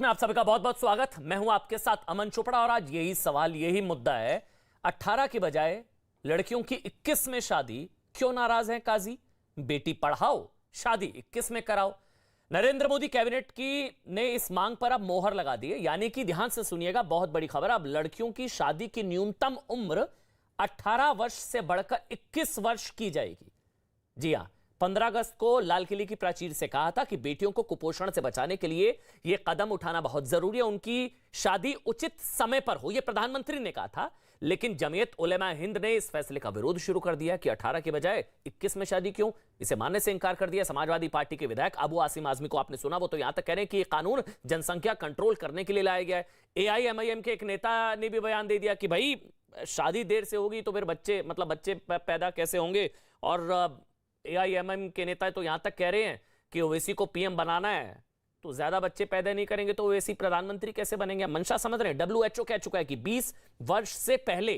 में आप सभी का बहुत बहुत स्वागत। मैं हूं आपके साथ अमन चोपड़ा और आज यही सवाल, यही मुद्दा है। 18 की बजाय लड़कियों की 21 में शादी, क्यों नाराज हैं काजी? बेटी पढ़ाओ, शादी 21 में कराओ। नरेंद्र मोदी कैबिनेट की ने इस मांग पर अब मोहर लगा दी है, यानी कि ध्यान से सुनिएगा, बहुत बड़ी खबर। अब लड़कियों की शादी की न्यूनतम उम्र 18 वर्ष से बढ़कर 21 वर्ष की जाएगी। जी हां, 15 अगस्त को लाल किले की प्राचीर से कहा था कि बेटियों को कुपोषण से बचाने के लिए यह कदम उठाना बहुत जरूरी है, उनकी शादी उचित समय पर हो, यह प्रधानमंत्री ने कहा था। लेकिन जमीयत उलेमा हिंद ने इस फैसले का विरोध शुरू कर दिया कि 18 के बजाय 21 में शादी क्यों, इसे मानने से इंकार कर दिया। समाजवादी पार्टी के विधायक अबू आसिम आजमी को आपने सुना, वो तो यहां तक कह रहे हैं कि यह कानून जनसंख्या कंट्रोल करने के लिए लाया गया है। एआईएमआईएम के एक नेता ने भी बयान दे दिया कि भाई शादी देर से होगी तो फिर बच्चे पैदा कैसे होंगे। और एआईएमआईएम के नेता तो यहां तक कह रहे हैं कि ओवैसी को पीएम बनाना है तो ज्यादा बच्चे पैदा नहीं करेंगे तो ओवैसी प्रधानमंत्री कैसे बनेंगे। मंशा समझ रहे हैं। डब्ल्यूएचओ कह चुका है कि 20 वर्ष से पहले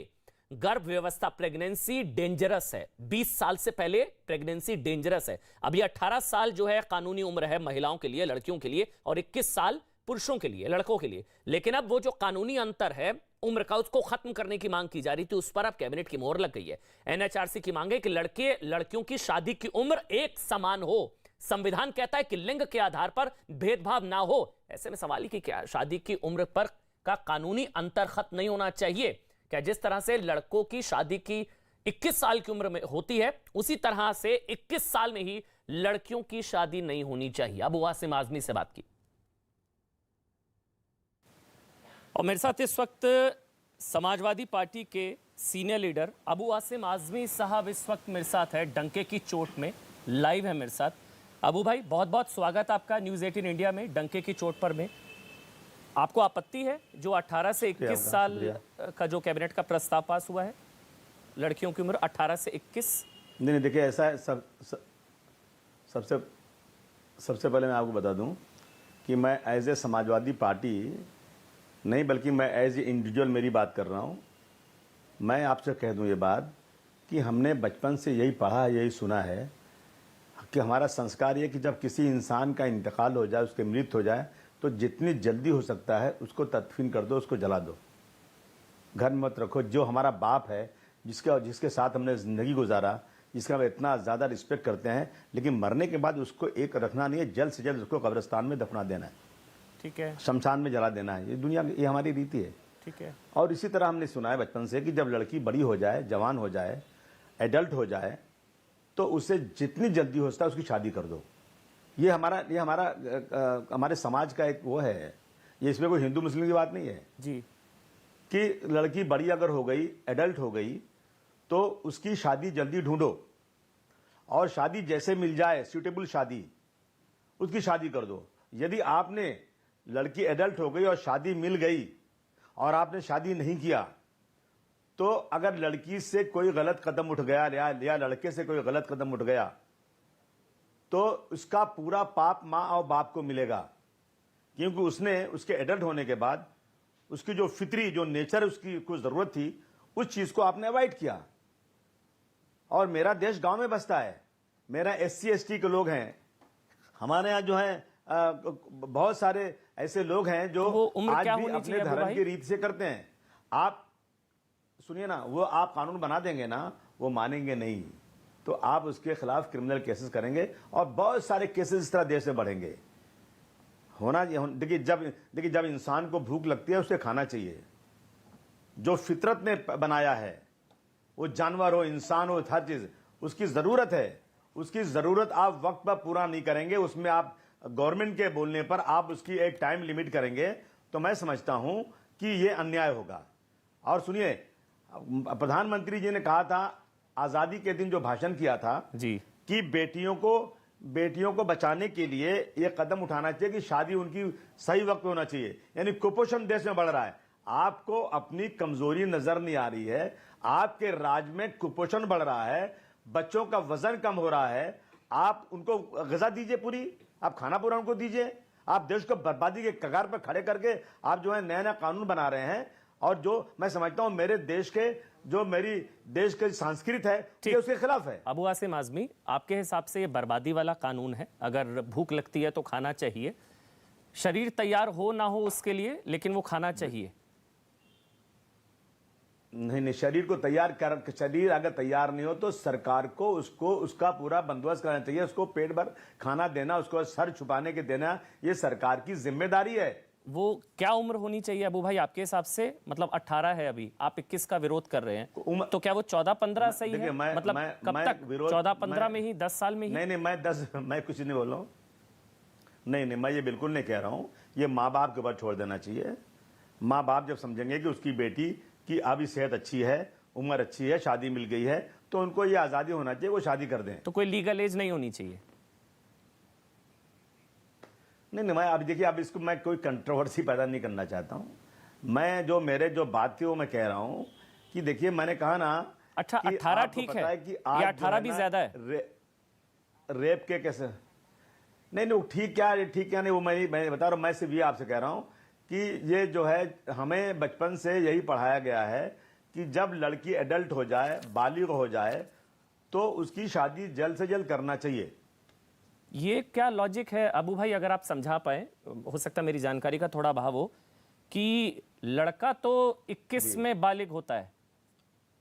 गर्भ व्यवस्था, प्रेगनेंसी डेंजरस है। 20 साल से पहले प्रेगनेंसी डेंजरस है। अभी 18 साल जो है कानूनी उम्र है महिलाओं के लिए, लड़कियों के लिए, और 21 साल पुरुषों के लिए, लड़कों के लिए। लेकिन अब वो जो कानूनी अंतर है उम्र का, उसको खत्म करने की मांग की जा रही थी, उस पर अब कैबिनेट की मोहर लग गई है। एनएचआरसी की मांग है कि लड़के लड़कियों की शादी की उम्र एक समान हो। संविधान कहता है कि लिंग के आधार पर भेदभाव ना हो। ऐसे में सवाल ही कि क्या शादी की उम्र पर का कानूनी अंतर खत्म नहीं होना चाहिए क्या? जिस तरह से लड़कों की शादी की 21 साल की उम्र में होती है, उसी तरह से 21 साल में ही लड़कियों की शादी नहीं होनी चाहिए। अबू आसिम आजमी से बात की और मेरे साथ इस वक्त समाजवादी पार्टी के सीनियर लीडर अबू आसिम आजमी साहब इस वक्त मेरे साथ है, डंके की चोट में लाइव है मेरे साथ। अबू भाई, बहुत बहुत स्वागत आपका न्यूज़ 18 इंडिया में। डंके की चोट पर में आपको आपत्ति है जो 18 से 21 साल का जो कैबिनेट का प्रस्ताव पास हुआ है, लड़कियों की उम्र 18 से 21? नहीं, देखिए ऐसा है। सबसे पहले मैं आपको बता दूं कि मैं एज ए समाजवादी पार्टी नहीं, बल्कि मैं एज ए इंडिविजुअल मेरी बात कर रहा हूं। मैं आपसे कह दूं ये बात कि हमने बचपन से यही पढ़ा है, यही सुना है कि हमारा संस्कार ये कि जब किसी इंसान का इंतकाल हो जाए, उसके मृत्यु हो जाए, तो जितनी जल्दी हो सकता है उसको तदफीन कर दो, उसको जला दो, घर में मत रखो। जो हमारा बाप है, जिसके साथ हमने ज़िंदगी गुजारा, जिसका हम इतना ज़्यादा रिस्पेक्ट करते हैं, लेकिन मरने के बाद उसको एक रखना नहीं है, जल्द से जल्द उसको कब्रिस्तान में दफना देना है, ठीक है, शमशान में जला देना है। ये दुनिया, ये हमारी रीति है, ठीक है। और इसी तरह हमने सुना है बचपन से कि जब लड़की बड़ी हो जाए, जवान हो जाए, एडल्ट हो जाए, तो उसे जितनी जल्दी हो सकता है उसकी शादी कर दो। ये हमारे समाज का एक वो है। ये इसमें कोई हिंदू मुस्लिम की बात नहीं है जी, कि लड़की बड़ी अगर हो गई, एडल्ट हो गई, तो उसकी शादी जल्दी ढूंढो, और शादी जैसे मिल जाए सूटेबल शादी, उसकी शादी कर दो। यदि आपने लड़की एडल्ट हो गई और शादी मिल गई और आपने शादी नहीं किया, तो अगर लड़की से कोई गलत कदम उठ गया या लड़के से कोई गलत कदम उठ गया, तो उसका पूरा पाप माँ और बाप को मिलेगा, क्योंकि उसने उसके एडल्ट होने के बाद उसकी जो फितरी, जो नेचर उसकी कुछ जरूरत थी, उस चीज को आपने अवॉइड किया। और मेरा देश गांव में बसता है, मेरा SC ST के लोग हैं, हमारे यहाँ जो है बहुत सारे ऐसे लोग हैं जो तो आज भी अपने धर्म की रीत से करते हैं। आप सुनिए ना, वो आप कानून बना देंगे ना, वो मानेंगे नहीं, तो आप उसके खिलाफ क्रिमिनल केसेस करेंगे और बहुत सारे केसेस इस तरह देश में बढ़ेंगे। देखिए जब इंसान को भूख लगती है उसे खाना चाहिए। जो फितरत ने बनाया है, वो जानवर हो, इंसान हो, हर चीज उसकी जरूरत है। उसकी जरूरत आप वक्त पर पूरा नहीं करेंगे, उसमें आप गवर्नमेंट के बोलने पर आप उसकी एक टाइम लिमिट करेंगे, तो मैं समझता हूं कि यह अन्याय होगा। और सुनिए, प्रधानमंत्री जी ने कहा था आजादी के दिन जो भाषण किया था जी, कि बेटियों को बचाने के लिए यह कदम उठाना चाहिए कि शादी उनकी सही वक्त होना चाहिए। यानी कुपोषण देश में बढ़ रहा है, आपको अपनी कमजोरी नजर नहीं आ रही है। आपके राज्य में कुपोषण बढ़ रहा है, बच्चों का वजन कम हो रहा है, आप उनको ग़िज़ा दीजिए पूरी, आप खाना पूरा उनको दीजिए। आप देश को बर्बादी के कगार पर खड़े करके आप जो है नया नया कानून बना रहे हैं, और जो मैं समझता हूं मेरे देश के संस्कृत है, ये उसके खिलाफ है। अबू आसिम आजमी, आपके हिसाब से ये बर्बादी वाला कानून है? अगर भूख लगती है तो खाना चाहिए, शरीर तैयार हो ना हो उसके लिए, लेकिन वो खाना चाहिए। नहीं, शरीर को तैयार कर, शरीर अगर तैयार नहीं हो तो सरकार को उसको उसका पूरा बंदोबस्त करना चाहिए, उसको पेट भर खाना देना, उसको सर छुपाने के देना, ये सरकार की जिम्मेदारी है। वो क्या उम्र होनी चाहिए अबू भाई आपके हिसाब से? मतलब 18 है अभी, आप 21 का विरोध कर रहे हैं, तो क्या वो 14-15 सही है? मतलब कब तक? 14-15 में ही, 10 साल में ही? नहीं, मैं कुछ नहीं बोल रहा हूँ। नहीं, मैं ये बिल्कुल नहीं कह रहा हूँ। ये माँ बाप के ऊपर छोड़ देना चाहिए। माँ बाप जब समझेंगे कि उसकी बेटी की अभी सेहत अच्छी है, उम्र अच्छी है, शादी मिल गई है, तो उनको ये आज़ादी होना चाहिए, वो शादी कर दें। तो कोई लीगल एज नहीं होनी चाहिए? नहीं, मैं अब देखिए, अब इसको मैं कोई कंट्रोवर्सी पैदा नहीं करना चाहता हूँ। मैं जो मेरे जो बात थी वो मैं कह रहा हूँ कि देखिए, मैंने कहा ना, अच्छा 18 ठीक है, या 18 भी ज्यादा है? रेप के कैसे? नहीं, ठीक क्या नहीं, वो मैं बता रहा हूँ। मैं सिर्फ ये आपसे कह रहा हूँ कि ये जो है, हमें बचपन से यही पढ़ाया गया है कि जब लड़की एडल्ट हो जाए, बालिग हो जाए, तो उसकी शादी जल्द से जल्द करना चाहिए। ये क्या लॉजिक है अबू भाई, अगर आप समझा पाए? हो सकता है मेरी जानकारी का थोड़ा अभाव हो, कि लड़का तो 21 में बालिग होता है,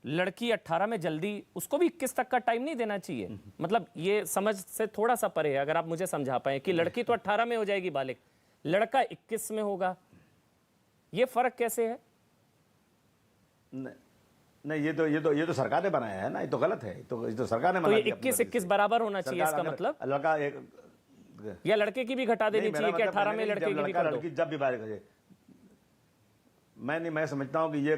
लड़की 18 में जल्दी, उसको भी 21 तक का टाइम नहीं देना चाहिए? मतलब ये समझ से थोड़ा सा परे है, अगर आप मुझे समझा पाए कि लड़की तो 18 में हो जाएगी बालिग, लड़का 21 में होगा, ये फर्क कैसे है? नहीं, ये तो सरकार ने बनाया है ना, ये तो गलत है। ये तो सरकार ने तो ये 21 बराबर होना चाहिए, इसका मतलब? लड़का एक, या लड़के की भी घटा देनी चाहिए कि 18 में लड़के की भी कर दो? जब भी बालिग हो, मैं समझता हूं कि ये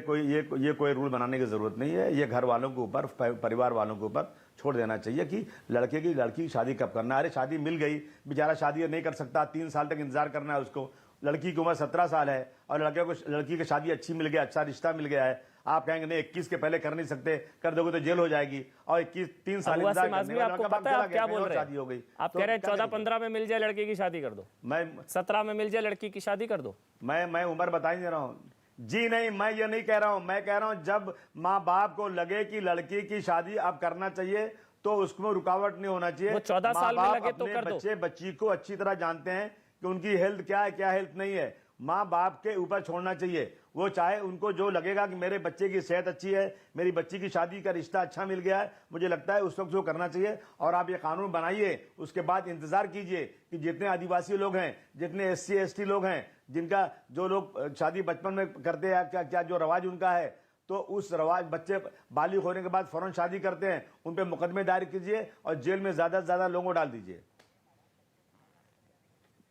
कोई रूल बनाने की जरूरत नहीं है। ये घर वालों के ऊपर, परिवार वालों के ऊपर छोड़ देना चाहिए कि लड़के की लड़की शादी कब करना है। अरे शादी मिल गई, बेचारा शादी नहीं कर सकता, 3 साल तक इंतजार करना है उसको। लड़की की उम्र 17 साल है और लड़की की शादी अच्छी मिल गया, अच्छा रिश्ता मिल गया है। आप कहेंगे नहीं 21 के पहले कर नहीं सकते, कर दोगे तो जेल हो जाएगी। और 3 साल इंतजार करने आपको पता है आप क्या बोल रहे हैं? शादी हो गई, आप कह रहे हैं 14-15 में मिल जाए लड़की की शादी कर दो, मैं 17 में मिल जाए लड़की की शादी कर दो। मैं उम्र बता ही दे रहा हूँ जी। नहीं, मैं ये नहीं कह रहा हूं। मैं कह रहा हूं जब माँ बाप को लगे कि लड़की की शादी अब करना चाहिए तो उसमें रुकावट नहीं होना चाहिए। वो 14 साल में लगे तो कर दो। बच्चे बच्ची को अच्छी तरह जानते हैं कि उनकी हेल्थ क्या है, क्या हेल्थ नहीं है। माँ बाप के ऊपर छोड़ना चाहिए। वो चाहे उनको जो लगेगा कि मेरे बच्चे की सेहत अच्छी है, मेरी बच्ची की शादी का रिश्ता अच्छा मिल गया है, मुझे लगता है उस वक्त जो करना चाहिए। और आप ये कानून बनाइए, उसके बाद इंतजार कीजिए कि जितने आदिवासी लोग हैं, जितने SC ST लोग हैं, जिनका जो लोग शादी बचपन में करते हैं, क्या जो रवाज उनका है, तो उस रवाज, बच्चे बालिग होने के बाद फौरन शादी करते हैं, उन पे मुकदमे दायर कीजिए और जेल में ज्यादा से ज्यादा लोगों को डाल दीजिए।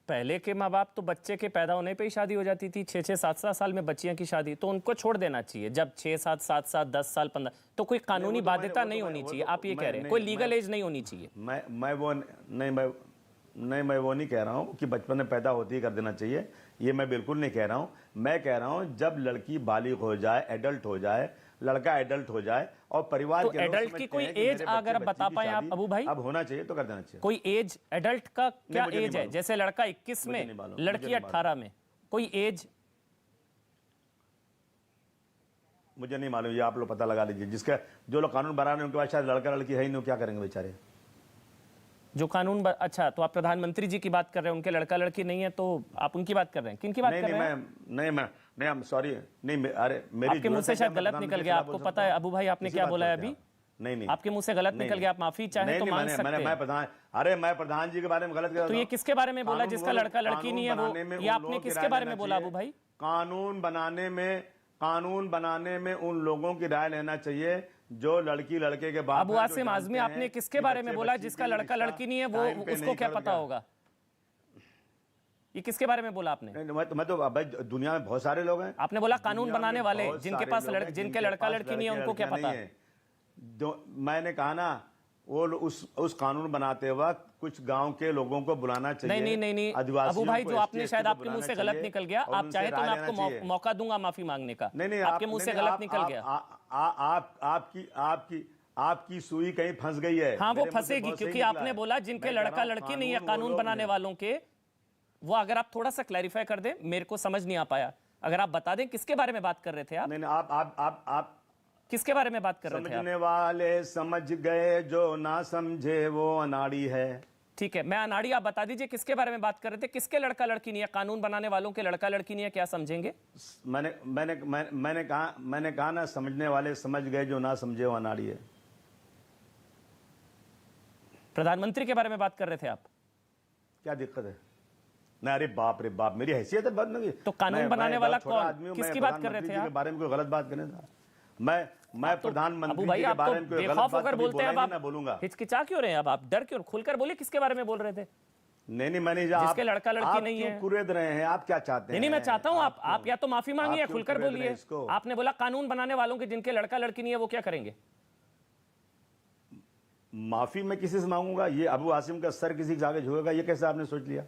पहले के माँ बाप तो बच्चे के पैदा होने पे ही शादी हो जाती थी, 6-6, 7-7 साल में बच्चियों की शादी, तो उनको छोड़ देना चाहिए। जब 6-7, 7-7, 10 साल, 15, तो कोई कानूनी बाध्यता नहीं होनी चाहिए, आप ये कह रहे हैं? कोई लीगल एज नहीं होनी चाहिए? मैं वो नहीं कह रहा हूं कि बचपन में पैदा होते ही कर देना चाहिए, ये मैं बिल्कुल नहीं कह रहा हूं। मैं कह रहा हूं जब लड़की बालिग हो जाए, एडल्ट हो जाए, लड़का एडल्ट हो जाए और परिवार के एडल्ट की कोई एज अगर आप बता पाए आप अबू भाई? अब होना चाहिए तो कर देना चाहिए। कोई एज, एडल्ट का क्या एज है? जैसे लड़का 21 में, लड़की 18 में, कोई एज? मुझे नहीं मालूम, ये आप लोग पता लगा लीजिए। जिसका जो लोग कानून बना रहे हैं उनके पास शायद लड़का लड़की है ही नहीं, क्या करेंगे बेचारे जो कानून अच्छा, तो आप प्रधानमंत्री जी की बात कर रहे हैं, उनके लड़का लड़की नहीं है, तो आप उनकी बात कर रहे हैं? किनकी बात कर रहे हैं? नहीं, सॉरी, नहीं, अरे मेरी आपके मुंह से शायद गलत निकल गया, आपको पता है अबू भाई आपने क्या बोला है अभी? नहीं, आपके मुँह से गलत निकल गया, आप माफी चाहे तो मांग सकते हैं। मैं प्रधान जी के बारे में गलत, तो ये किसके बारे में बोला जिसका लड़का लड़की नहीं है? वो ये आपने किसके बारे में बोला अबू भाई? कानून बनाने में उन लोगों की राय लेना चाहिए जो लड़की लड़के के बाप। अबू आसिम आजमी, आपने किसके बारे में बोला जिसका लड़का लड़की नहीं है? वो उसको क्या पता होगा? ये किसके बारे में बोला आपने? मैं तो भाई, दुनिया में बहुत सारे लोग हैं। आपने बोला कानून बनाने वाले, जिनके पास जिनके लड़का लड़की नहीं है उनको क्या पता? मैंने कहा ना, वो उस कानून बनाते वक्त कुछ गांव के लोगों को बुलाना चाहिए। नहीं अबू भाई, जो आपने शायद आपके मुंह से गलत निकल गया, आप चाहे तो मैं आपको मौका दूंगा माफी मांगने का। नहीं, आपके मुंह से गलत निकल गया। आपकी सुई कहीं फंस गई है। हाँ, वो फंसेगी, क्योंकि आपने बोला जिनके लड़का लड़की नहीं है कानून बनाने वालों के। वो अगर आप थोड़ा सा क्लैरिफाई कर दें, मेरे को समझ नहीं आ पाया। अगर आप बता दें किसके बारे में बात कर रहे थे आप? नहीं, आप किसके बारे में बात कर रहे थे? समझने वाले समझ गए, जो ना समझे वो अनाड़ी है। ठीक है, मैं अनाड़ी, आप बता दीजिए किसके बारे में बात कर रहे थे, किसके लड़का लड़की नहीं है, कानून बनाने वालों के लड़का लड़की नहीं है, क्या समझेंगे? मैंने कहा ना, समझने वाले समझ गए, जो ना समझे वो अनाड़ी है। प्रधानमंत्री के बारे में बात कर रहे थे आप, क्या दिक्कत है? ना, अरे बाप रे बाप, मेरी हैसियत है बात नहीं। तो कानून बनाने वाला कौन, किसकी बात कर रहे थे आप? बारे में कोई गलत बात करने था? मैं प्रधानमंत्री भाई, के आप बारे तो में कोई गलत बेखौफ बात होकर कभी बोलते हैं, बोला ही अब नहीं, ना बोलूंगा। हिचकिचा क्यों रहे हैं अब आप? डर क्यों? खुलकर बोलिए किसके बारे में बोल रहे थे। नहीं, मैंने जिसके लड़का लड़की नहीं है, कुरेद रहे हैं, आप क्या चाहते हैं? नहीं, मैं चाहता हूं आप या तो माफी मांगिए, खुलकर बोलिए। इसको आपने बोला कानून बनाने वालों के जिनके लड़का लड़की नहीं है वो क्या करेंगे? माफी मैं किसी से मांगूंगा? ये अबू आसिम का सर किसी के आगे झुकेगा, ये कैसे आपने सोच लिया?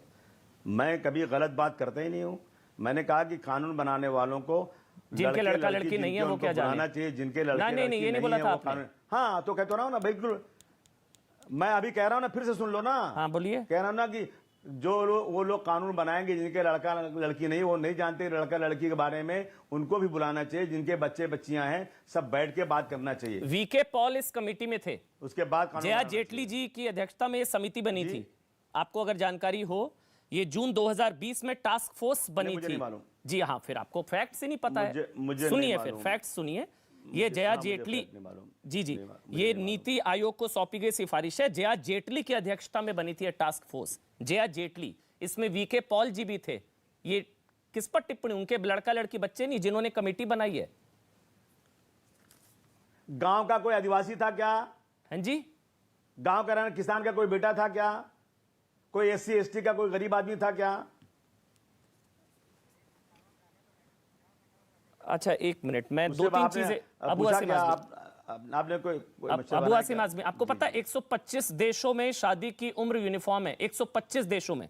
मैं कभी गलत बात करता ही नहीं हूं। मैंने कहा कि कानून बनाने वालों को जिनके लड़का लड़की नहीं है वो क्या जाने चाहिए, जिनके लड़के नहीं, ये नहीं बोला था आपने। हाँ, तो कहता रहा हूं ना, बिल्कुल। मैं अभी कह रहा हूं ना, फिर से सुन लो ना। हाँ, बोलिए। कह रहा हूं ना कि वो लोग कानून बनाएंगे जिनके लड़का लड़की नहीं, वो नहीं जानते लड़का लड़की के बारे में, उनको भी बुलाना चाहिए। जिनके बच्चे बच्चियां हैं, सब बैठ के बात करना चाहिए। वीके पॉल इस कमेटी में थे, उसके बाद जया जेटली जी की अध्यक्षता में समिति बनी थी। आपको अगर जानकारी हो, ये जून 2020 में टास्क फोर्स बनी थी। जी हाँ, फिर आपको फैक्ट से नहीं पता है। सुनिए, फिर फैक्ट सुनिए। ये जया जेटली, जी, ये नीति आयोग को सौंपी गई सिफारिश है। जया जेटली की अध्यक्षता में बनी थी टास्क फोर्स, जया जेटली। इसमें वीके पॉल जी भी थे। ये किस पर टिप्पणी? उनके लड़का लड़की बच्चे नहीं, जिन्होंने कमेटी बनाई है। गांव का कोई आदिवासी था क्या? हाँ जी, गांव का किसान का कोई बेटा था क्या? कोई SC ST का कोई गरीब आदमी था क्या? अच्छा, एक मिनट, मैं दो तीन चीजें। अबू आसिम आजमी, आपको पता है 125 देशों में शादी की उम्र यूनिफॉर्म है। 125 देशों में।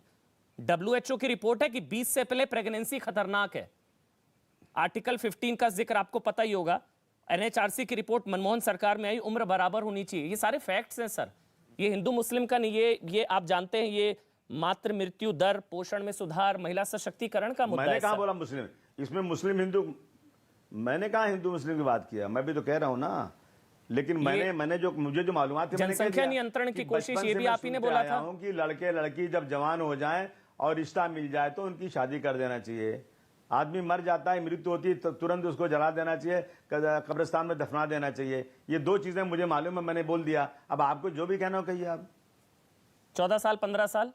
WHO की रिपोर्ट है कि 20 से पहले प्रेगनेंसी खतरनाक है। आर्टिकल 15 का जिक्र आपको पता ही होगा। NHRC की रिपोर्ट मनमोहन सरकार में आई, उम्र बराबर होनी चाहिए। ये सारे फैक्ट्स हैं सर, ये हिंदू मुस्लिम का नहीं, ये आप जानते हैं। ये मातृ मृत्यु दर, पोषण में सुधार, महिला सशक्तिकरण का मुद्दा है। मैंने कहा बोला मुस्लिम, इसमें मुस्लिम हिंदू, मैंने कहा हिंदू मुस्लिम की बात किया, मैं भी तो कह रहा हूं ना। लेकिन मुझे जो मालूमात थी, जनसंख्या नियंत्रण की कोशिश, ये भी आप ही ने बोला था कि लड़के लड़की जब जवान हो जाएं और रिश्ता मिल जाए तो उनकी शादी कर देना चाहिए। आदमी मर जाता है, मृत्यु होती है, तो तुरंत उसको जला देना चाहिए, कब्रिस्तान में दफना देना चाहिए। ये दो चीजें मुझे मालूम है, मैंने बोल दिया। अब आपको जो भी कहना हो कहिए आप। 14 साल 15 साल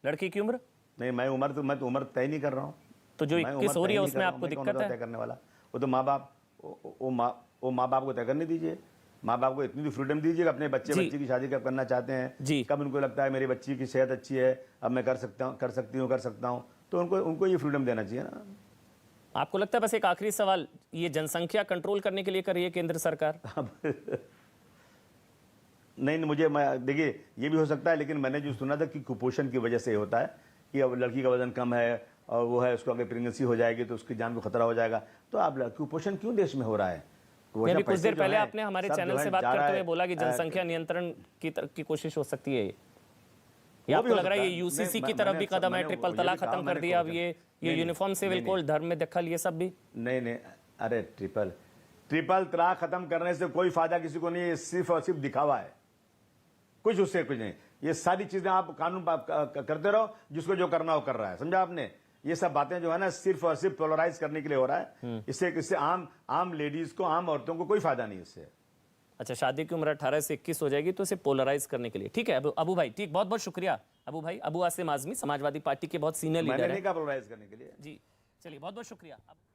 लड़की की उम्र? नहीं, मैं तो उम्र तय नहीं कर रहा हूँ। तो जो 21 हो रही है उसमें आपको दिक्कत है? तय करने वाला वो तो माँ बाप, वो माँ बाप को तय करने दीजिए। माँ बाप को इतनी फ्रीडम दीजिए कि अपने बच्चे की शादी कब करना चाहते हैं, कब उनको लगता है मेरी बच्ची की सेहत अच्छी है, अब मैं कर सकता हूँ, तो उनको ये फ्रीडम देना चाहिए ना। आपको लगता है, बस एक आखिरी सवाल, ये जनसंख्या कंट्रोल करने के लिए कर रही है केंद्र सरकार? नहीं, देखिए, ये भी हो सकता है, लेकिन मैंने जो सुना था कि कुपोषण की वजह से होता है कि अब लड़की का वजन कम है और वो है, उसको अगर प्रेगनेंसी हो जाएगी तो उसकी जान को खतरा हो जाएगा। तो आप कुपोषण क्यों देश में हो रहा है? कुछ देर पहले आपने हमारे चैनल से बात करते हुए बोला कि जनसंख्या नियंत्रण की कोशिश हो सकती है। ये आपको लग रहा है ये UCC की तरफ भी कदम है? ट्रिपल तलाक खत्म कर दिया, अब ये यूनिफॉर्म सिविल कोड, धर्म में दखल, ये सब भी नहीं। अरे ट्रिपल तलाक खत्म करने से कोई फायदा किसी को नहीं है, सिर्फ और सिर्फ दिखावा है, कुछ उससे कुछ नहीं। ये सारी चीजें आप कानून करते रहो, जिसको जो करना हो कर रहा है, समझा आपने? ये सब बातें जो है ना, सिर्फ और सिर्फ पोलराइज करने के लिए हो रहा है। इससे आम लेडीज को, आम औरतों को कोई फायदा नहीं इससे। अच्छा, शादी की उम्र 18 से 21 हो जाएगी तो इसे पोलराइज करने के लिए। ठीक है अबू भाई, ठीक, बहुत बहुत शुक्रिया अबू भाई। अबू आसिम आजमी समाजवादी पार्टी के बहुत सीनियर लीडर हैं। मैंने नहीं कहा पोलराइज करने के लिए। जी, चलिए, बहुत बहुत शुक्रिया।